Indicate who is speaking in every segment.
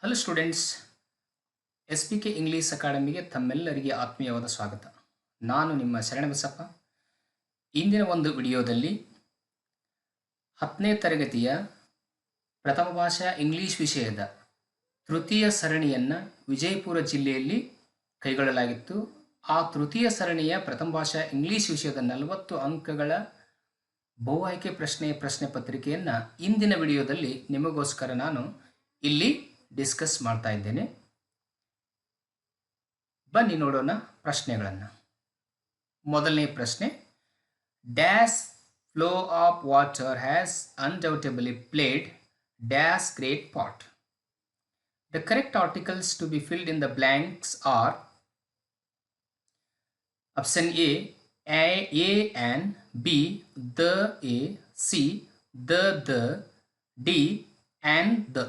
Speaker 1: Hello students, S P K English ಅಕಾಡೆಮಿಗೆ ತಮ್ಮೆಲ್ಲರಿಗೆ ಆತ್ಮೀಯವಾದ ಸ್ವಾಗತ. ನಾನು ನಿಮ್ಮ ಶರಣಬಸಪ್ಪ. ಇಂದಿನ ಒಂದು ವಿಡಿಯೋದಲ್ಲಿ 10ನೇ ತರಗತಿಯ ಪ್ರಥಮ ಭಾಷಾ ಇಂಗ್ಲೀಷ್ ವಿಷಯದ ತೃತೀಯ ಸರಣಿಯನ್ನು ವಿಜಯಪುರ ಜಿಲ್ಲೆಯಲ್ಲಿ ಕೈಗೊಳ್ಳಲಾಗಿತ್ತು. ಆ ತೃತೀಯ ಸರಣಿಯ ಪ್ರಥಮ ಭಾಷಾ ಇಂಗ್ಲೀಷ್ ವಿಷಯದ 40 ಅಂಕಗಳ ಬಹು ಆಯ್ಕೆ ಪ್ರಶ್ನೆ ಪತ್ರಿಕೆಯನ್ನು ಇಂದಿನ ವಿಡಿಯೋದಲ್ಲಿ ನಿಮಗೋಸ್ಕರ ನಾನು ಇಲ್ಲಿ ಡಿಸ್ಕಸ್ ಮಾಡ್ತಾ ಇದ್ದೇನೆ. ಬನ್ನಿ ನೋಡೋಣ ಪ್ರಶ್ನೆಗಳನ್ನು. ಮೊದಲನೇ ಪ್ರಶ್ನೆ, dash flow of water has undoubtedly played dash great part. The correct articles to be filled in the blanks are option A and B, the A, C, the, D and the.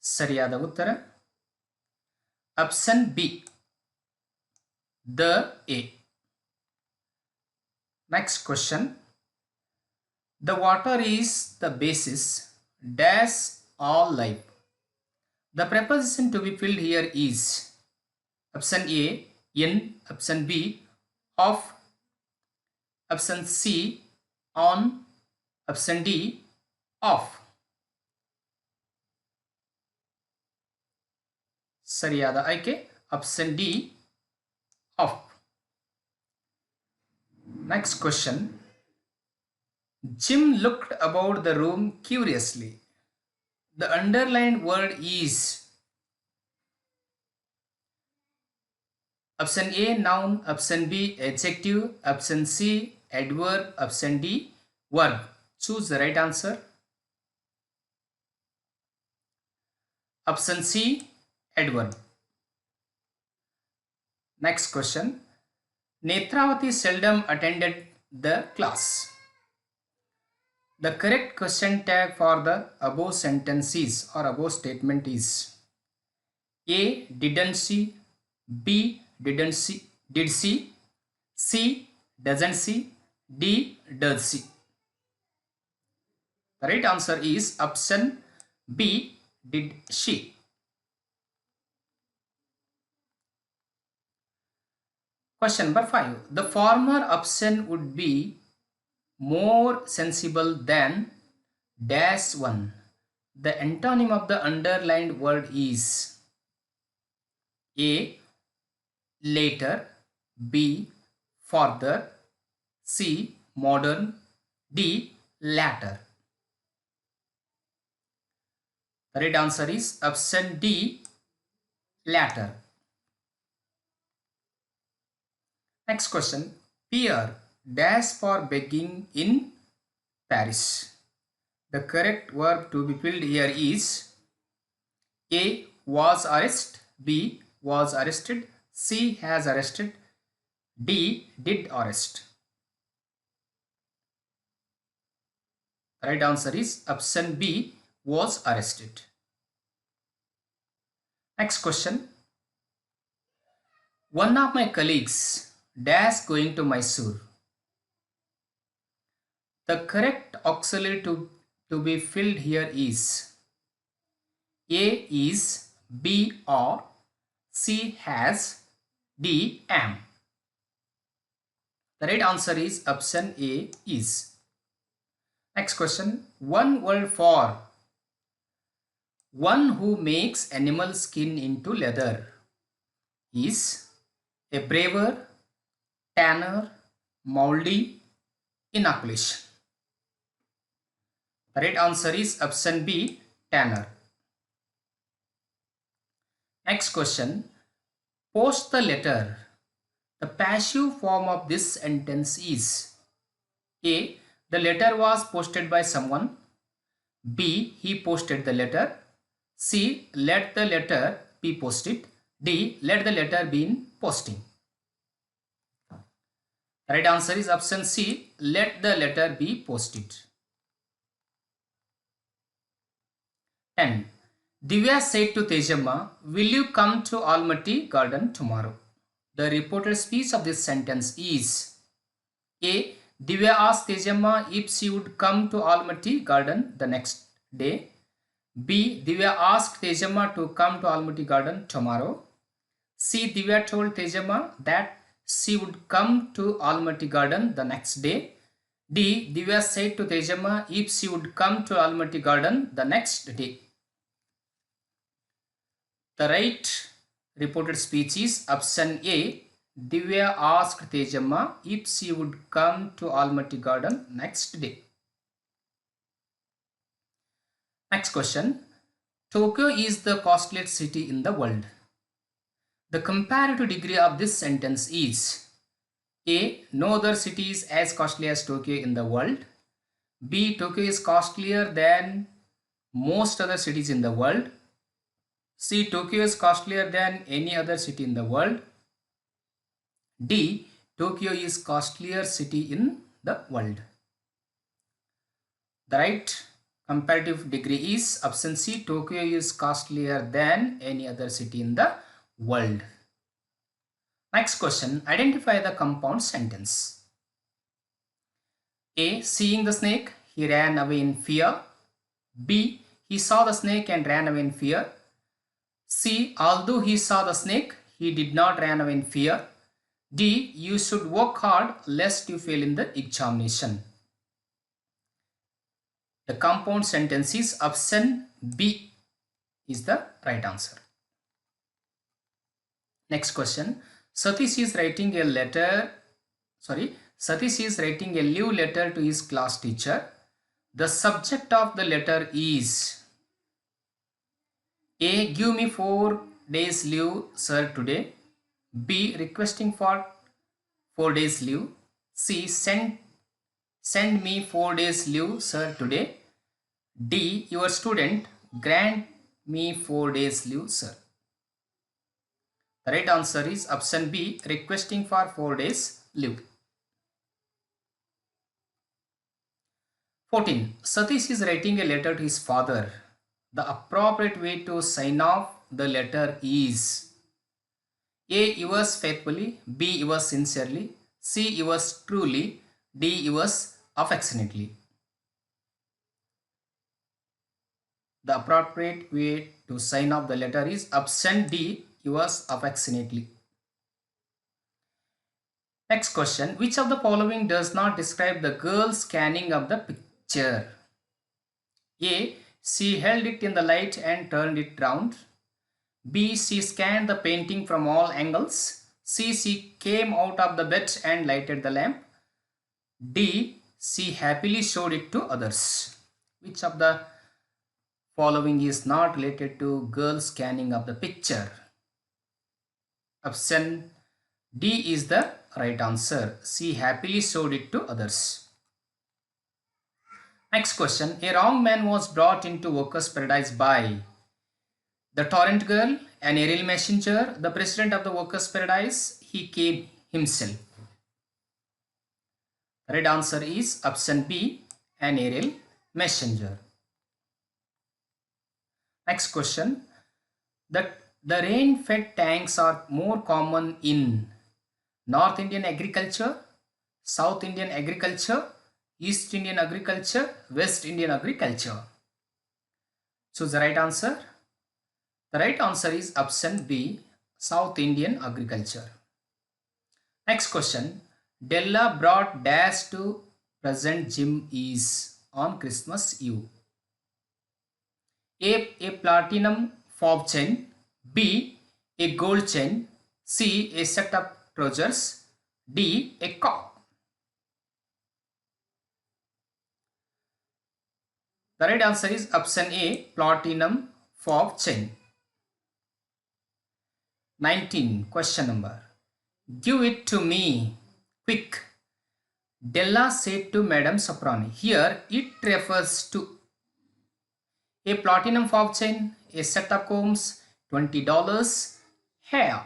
Speaker 1: ಸರಿಯಾದ ಉತ್ತರ option B, the A. Next question, the water is the basis dash all life. The preposition to be filled here is option A, in, option B, of, option C, on, option D, off. ಸರಿಯಾದ ಆಯ್ಕೆ option D, off. Next question, Jim looked about the room curiously. The underlined word is option A, noun, option B, adjective, option C, adverb, option D, verb. Choose the right answer. Option C, adverb. Next question, Netravati seldom attended the class. The correct question tag for the above sentence is, or above statement is, A, didn't see, B, didn't see, did see, C, doesn't see, D, does see. The right answer is option B, did she. Question number 5. The former option would be more sensible than dash 1. The antonym of the underlined word is A, later, B, further, C, modern, D, latter. The right answer is option D, latter. Next question, Pierre dash for begging in Paris. The correct verb to be filled here is A, was arrested, B, was arrested, C, has arrested, D, did arrest. The right answer is option B, was arrested. Next question, one of my colleagues dash going to Mysore. The correct auxiliary to be filled here is A, is, B, or, C, has, D, am. The right answer is option A, is. Next question, one word for one who makes animal skin into leather is a braver, tanner, moldy, inoculation. The right answer is option B, tanner. Next question, post the letter. The passive form of this sentence is A, the letter was posted by someone, B, he posted the letter, C, let the letter be posted, D, let the letter be in posting. The right answer is option C, let the letter be posted. 10. Divya said to Tejamma, will you come to Almaty Garden tomorrow? The reported speech of this sentence is A, Divya asked Tejamma if she would come to Almaty Garden the next day. B. Divya asked Tejamma to come to Almaty Garden tomorrow. C. Divya told Tejamma that she would come to Almaty Garden the next day. D. Divya said to Tejamma if she would come to Almaty Garden the next day. The right reported speech is option A. Divya asked Tejamma if she would come to Almaty Garden next day. Next question. Tokyo is the costliest city in the world. The comparative degree of this sentence is A. No other city is as costly as Tokyo in the world. B. Tokyo is costlier than most other cities in the world. C. Tokyo is costlier than any other city in the world. D. Tokyo is costlier city in the world. The right comparative degree is option C. Tokyo is costlier than any other city in the world. Next question. Identify the compound sentence. A. Seeing the snake, he ran away in fear. B. He saw the snake and ran away in fear. C. Although he saw the snake, he did not run away in fear. D. You should work hard lest you fail in the examination. The compound sentence is option B is the right answer. Next question. Satish is writing a leave letter to his class teacher. The subject of the letter is A. Give me 4 days leave, sir, today. B. Requesting for 4 days leave. C. Send me 4 days leave, sir, today. D. Your student, grant me 4 days leave, sir. The right answer is option B. Requesting for 4 days leave. 14. Satish is writing a letter to his father. The appropriate way to sign off the letter is A. Yours faithfully. B. Yours sincerely. C. Yours truly. D. Yours affectionately. The appropriate way to sign off the letter is option D. Yours affectionately. Next question. Which of the following does not describe the girl scanning of the picture? A. She held it in the light and turned it round. B. She scanned the painting from all angles. C. She came out of the bed and lighted the lamp. D. She happily showed it to others. Which of the following is not related to girl scanning of the picture? Option D is the right answer. She happily showed it to others. Next question. A wrong man was brought into workers' paradise by the torrent girl, an aerial messenger, the president of the workers' paradise, he came himself. The right answer is option B, an aerial messenger. Next question. The rain-fed tanks are more common in North Indian agriculture, South Indian agriculture, East Indian agriculture, West Indian agriculture. Choose the right answer. The right answer is option B, South Indian agriculture. Next question. Della brought dash to present Jim is on Christmas Eve. A platinum fob chain. B. A gold chain. C. A set of trousers. D. A cock. The right answer is option A, platinum fob chain. 19. Question number. Give it to me, quick, Della said to Madame Soprani. Here it refers to a platinum fob chain, a set of combs, $20, hair.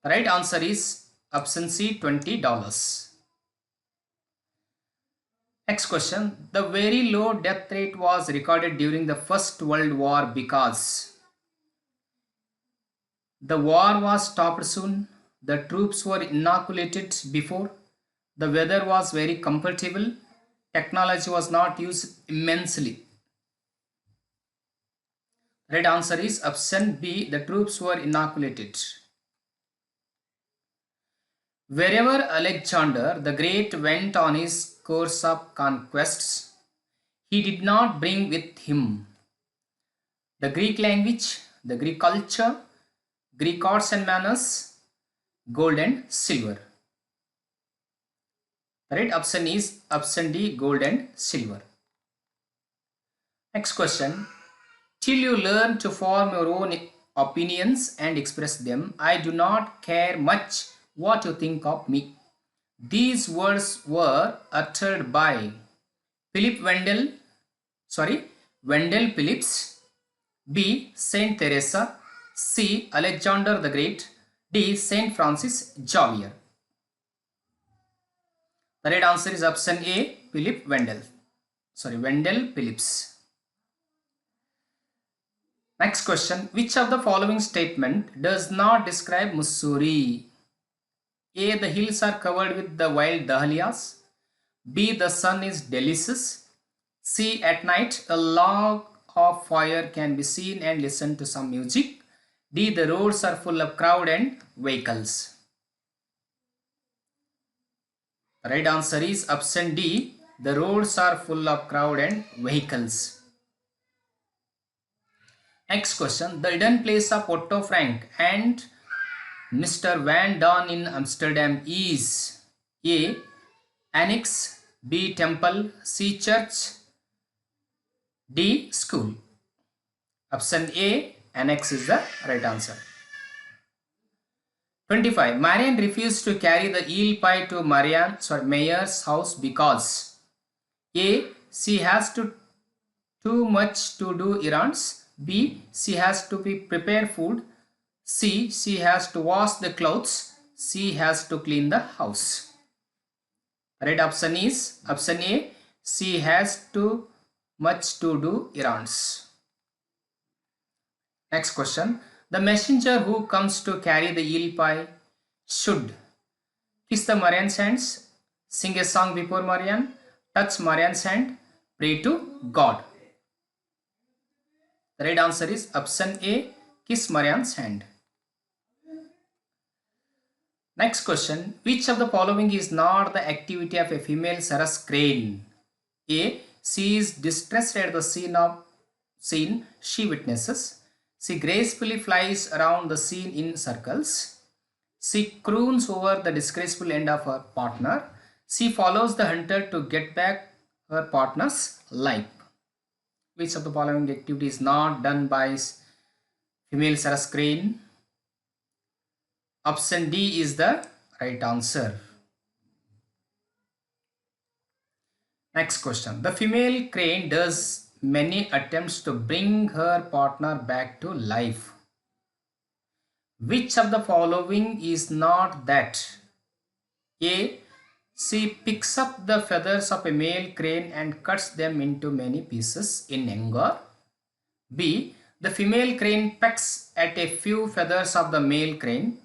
Speaker 1: The right answer is option C, $20. Next question. The very low death rate was recorded during the First World War because the war was stopped soon, the troops were inoculated before, the weather was very comfortable, Technology was not used immensely. Right answer is option B. The troops were inoculated. Wherever Alexander the Great went on his course of conquests, he did not bring with him the Greek language, the Greek culture, Greek arts and manners, gold and silver. The right option is option D, gold and silver. Next question. Till you learn to form your own opinions and express them, I do not care much what you think of me. These words were uttered by Wendell Phillips, B. Saint Teresa, C. Alexander the Great, D. Saint Francis Xavier. The right answer is option A, Wendell Phillips. Next question. Which of the following statement does not describe Mussoorie? A. The hills are covered with the wild dahlias. B. The sun is delicious. C. At night a log of fire can be seen and listen to some music. D. The roads are full of crowd and vehicles. The right answer is option D. The roads are full of crowd and vehicles. Next question. The hidden place of Otto Frank and Mr. Van Daan in Amsterdam is A. Annex, B. Temple, C. Church, D. School. Option A, Annex is the right answer. 25. Marian refused to carry the eel pie to Mayor's house because A. She has too much to do errands. B. She has to prepare food. C. She has to wash the clothes. C. Has to clean the house. The right option is option A. She has too much to do errands. Next question. The messenger who comes to carry the eel pie should kiss the Marian's hands, sing a song before Marian, touch Marian's hand, pray to God. The right answer is option A, kiss Marian's hand. Next question. Which of the following is not the activity of a female cirrus crane? A. She is distressed at the scene she witnesses. She gracefully flies around the scene in circles. She croons over the disgraceful end of her partner. She follows the hunter to get back her partner's life. Which of the following activity is not done by female cirrus crane? Option D is the right answer. Next question. The female crane does many attempts to bring her partner back to life. Which of the following is not that? A. She picks up the feathers of a male crane and cuts them into many pieces in anger. B. The female crane pecks at a few feathers of the male crane.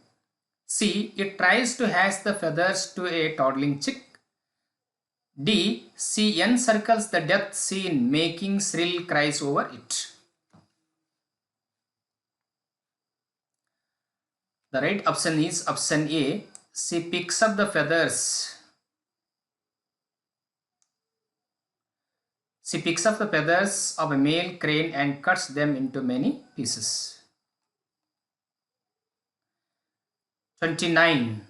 Speaker 1: C. It tries to hatch the feathers to a toddling chick. D. She encircles the death scene, making shrill cries over it. The right option is option A. She picks up the feathers. She picks up the feathers of a male crane and cuts them into many pieces. 29.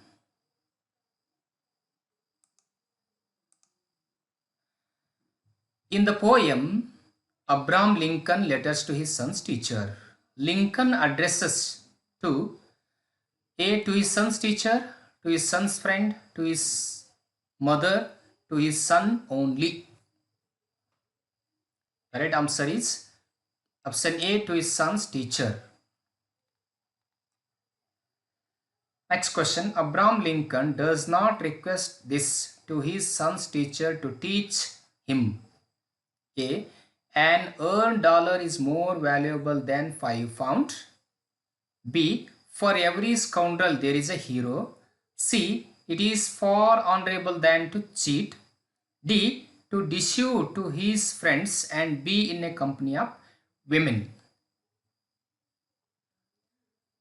Speaker 1: In the poem, Abraham Lincoln letters to his son's teacher, Lincoln addresses to A. to his son's teacher, to his son's friend, to his mother, to his son only. The right answer is option A, to his son's teacher. Next question. Abraham Lincoln does not request this to his son's teacher to teach him. A. An earned dollar is more valuable than 5 found. B. For every scoundrel there is a hero. C. It is far honorable than to cheat. D. to issue to his friends and be in a company of women?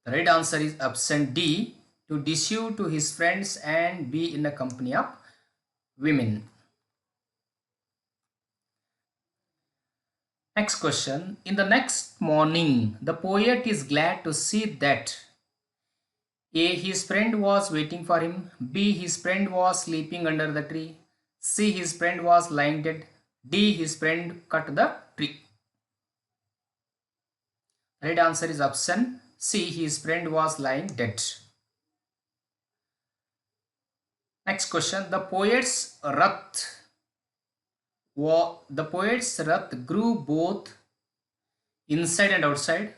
Speaker 1: The right answer is option D, to issue to his friends and be in a company of women. Next question. In the next morning, the poet is glad to see that A. His friend was waiting for him. B. His friend was sleeping under the tree. C. His friend was lying dead. D. His friend cut the tree. Right answer is option C. His friend was lying dead. Next question. The poet's wrath grew both inside and outside,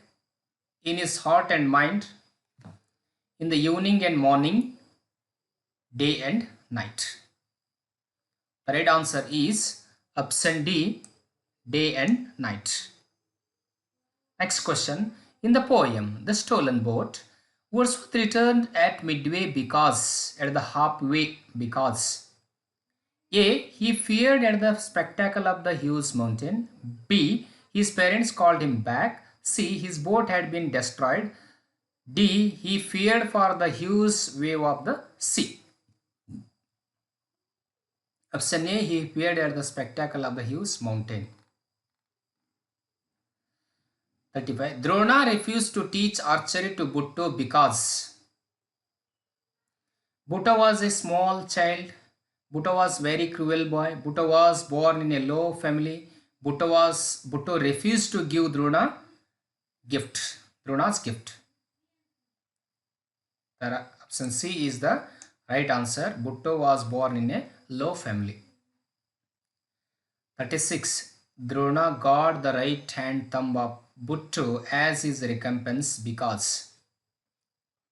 Speaker 1: in his heart and mind, in the evening and morning, day and night. The right answer is option D, day and night. Next question. In the poem, The Stolen Boat, Wordsworth returned at midway because, at the halfway because A. He feared at the spectacle of the huge mountain. B. His parents called him back. C. His boat had been destroyed. D. He feared for the huge wave of the sea. Option A. He feared at the spectacle of the huge mountain. 35. Drona refused to teach archery to Bhutto because Bhutto was a small child. Bhutto was very cruel boy. Bhutto was born in a low family. Bhutto refused to give Drona's gift. Option C is the right answer. Bhutto was born in a low family. 36. Drona got the right hand thumb of Bhutto as his recompense because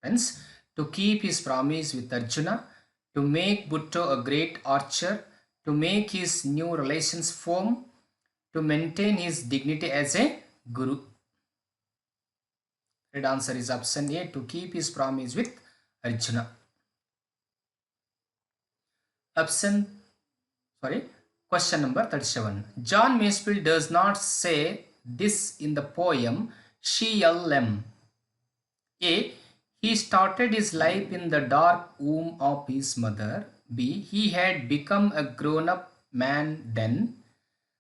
Speaker 1: to keep his promise with Arjuna, to make Bhutto a great archer, to make his new relations firm, to maintain his dignity as a guru. Right answer is option A, to keep his promise with Arjuna. Question number 37. John Masefield does not say this in the poem She-L-M. A. He started his life in the dark womb of his mother. B. He had become a grown-up man then.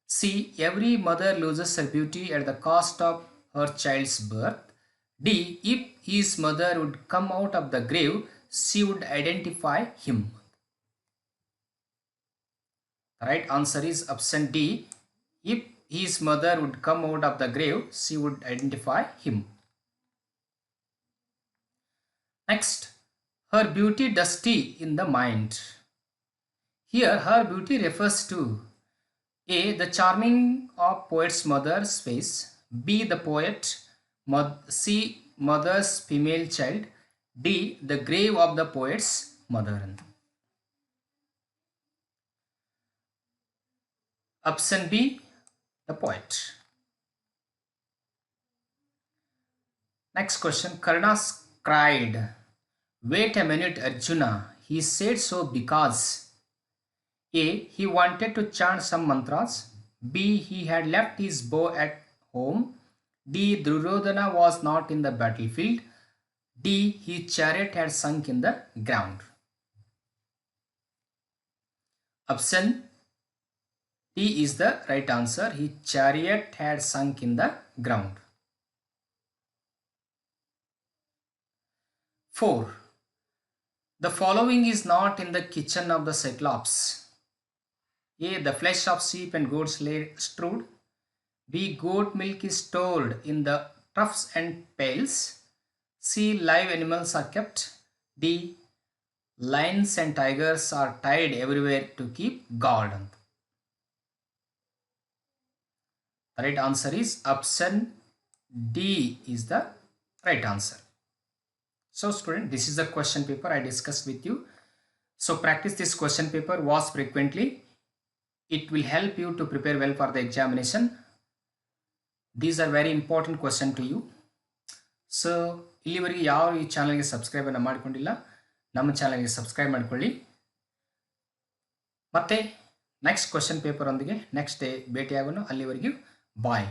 Speaker 1: C. Every mother loses her beauty at the cost of her child's birth. D. If his mother would come out of the grave, she would identify him. The right answer is option D. If his mother would come out of the grave, she would identify him. Next, her beauty dusty in the mind. Here, her beauty refers to A. The charming of poet's mother's face. B. The poet. C. Mother's female child. D. The grave of the poet's mother. Option B. The poet. Next question. Karna cried, "Wait a minute, Arjuna." He said so because A. He wanted to chant some mantras. B. He had left his bow at home. D. Duryodhana was not in the battlefield. D. His chariot had sunk in the ground. Option D is the right answer. His chariot had sunk in the ground. 4. The following is not in the kitchen of the Cyclops. A. The flesh of sheep and goats lay strewed. B. Goat milk is stored in the troughs and pails. C. Live animals are kept. D. Lions and tigers are tied everywhere to keep guard. The right answer is option D is the right answer. So student, this is the question paper I discussed with you. So practice this question paper, watch frequently. It will help you to prepare well for the examination. These are very important question to you. So ಇಲ್ಲಿವರೆಗೆ ಯಾವ ಈ ಚಾನಲ್ಗೆ subscribe ಅನ್ನು ಮಾಡಿಕೊಂಡಿಲ್ಲ, ನಮ್ಮ ಚಾನಲ್ಗೆ subscribe ಮಾಡಿಕೊಳ್ಳಿ. ಮತ್ತೆ ನೆಕ್ಸ್ಟ್ ಕ್ವಶನ್ ಪೇಪರೊಂದಿಗೆ ನೆಕ್ಸ್ಟ್ ಡೇ ಭೇಟಿಯಾಗೋಣ. ಅಲ್ಲಿವರೆಗೂ ಬಾಯ್.